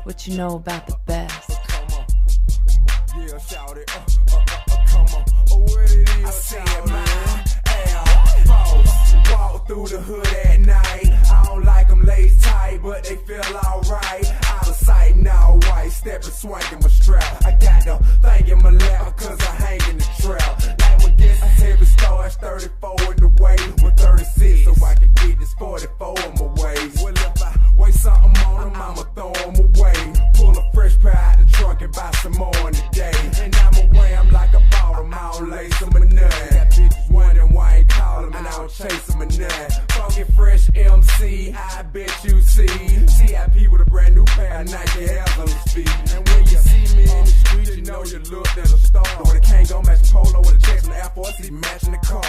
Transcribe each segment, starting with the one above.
What you know about the best? Yeah, shout it. Come on. What it is, I said, man. Hey, walk through the hood at night. I don't like them lace tight, but they feel alright. Out of sight, now white, stepping, swinging my strap. I got the thing in my lap, cause I hang in the trap. Like when gets a heavy starch, 34 in the way, with 36, so I can get this 44 in my waist. Well, if I waste something on them, I'ma throw them away. Pull a fresh pair out the trunk and buy some more in the day. And I'm away, I'm like a bottom, I don't lace them or nothing. Got bitches wondering why I ain't call them, and I don't chase them or nothing. Funky fresh MC, I bet you see. CIP with a brand new pair of Nike Airs on his feet. And when you see me in the street, you know you look at a star. When it can't go match polo with a Jackson Air Force, he matching the car.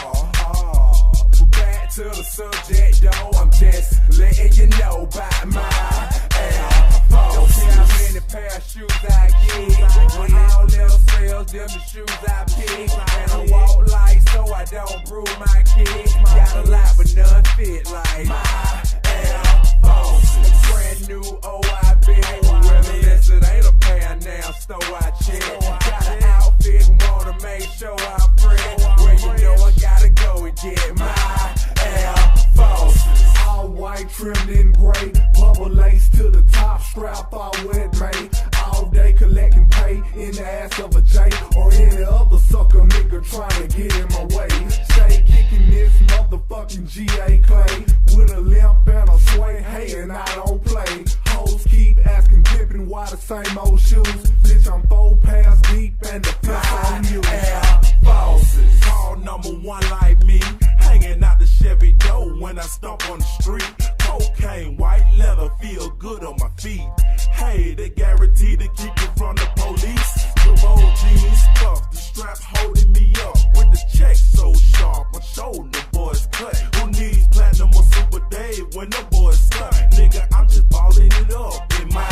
Back to the subject, though, I'm just letting you know about my Air Force. Don't see how many pair of shoes I get. When all little sales, them the shoes I pick. And I walk light so I don't bruise my kids. Got a lot, but none fit like my Air Force. Brand new OIB. Well, unless it ain't a pair now, store I check. Got an outfit and wanna make sure I'm fresh. Well, you know I gotta go and get my Air Force. All white, trimmed in gray, bubble lace to the top, strap all wet, mate. All day collecting pay in the ass of a J or any other sucker nigga trying to get in my way. Stay kicking this motherfucking GA Clay with a limp and a sway. Hey, and I don't play. Hoes keep asking Pippin why the same old shoes. Bitch, I'm 4 pairs deep and the fifth on you. Air Forces. Call number one like me, hanging out the Chevy door when I stomp on the street. Cocaine, white leather, feel good on my feet. Hey, they guaranteed to keep you from the police. The old jeans stuffed, the strap holding me up with the check so sharp. My shoulder boys cut. Who needs platinum or Super Dave when the boys stuck? Nigga, I'm just balling it up in my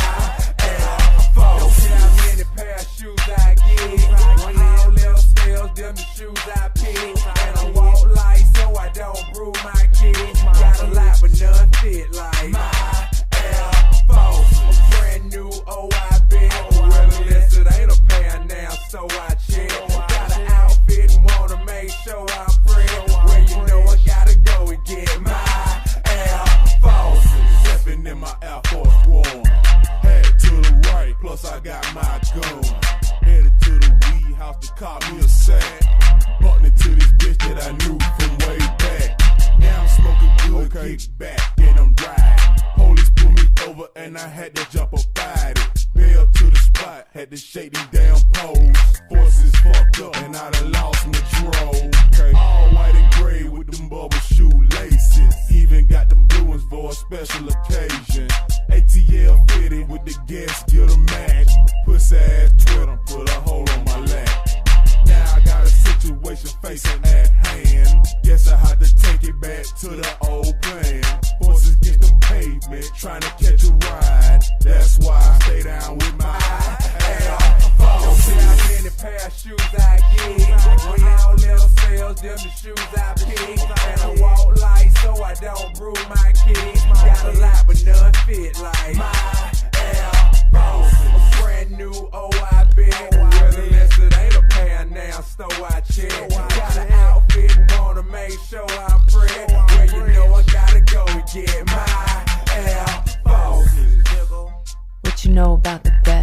Air Force. Don't see how many pair of shoes I get. When all else fails, them the shoes I pick. And I walk light so I don't bruise my kids. Got a lot, but none fit like my Air Force. Brand new OIB. Well, unless it ain't a pair now, so I check. Got an outfit and wanna make sure I'm fresh. Well, you know I gotta go and get my Air Force. Stepping in my Air Force One. Head to the right, plus I got my gun. Headed to the weed house to cop me a sack. Button to this bitch that I knew from way back. Now I'm smoking good, kick back, and I'm riding. Police pulled me over and I had to jump up at it. Bail to the spot, had to shake these damn poles. Forces fucked up and I done lost my drove. Okay. All white and gray with them bubble shoe laces. Even got them blue ones for a special occasion. ATL fitted with the guest, get a match. Pussy ass Twitter, put a hole on my lap. Now I got a situation facing at hand. Guess I had to take it back to the old plan. Forces get the pavement, trying to catch a ride. That's why I stay down with my Air Force. Don't see how many pair of shoes I get. When all little sales, them the shoes I pick. And I walk light so I don't bruise my kids. Got a lot, but none fit like my Air Force. A brand new OIB. Well, unless it ain't a pair now, so I check. Got an outfit and wanna make sure I'm fresh. Well, you know I gotta go and get my Air Forces. What you know about the best?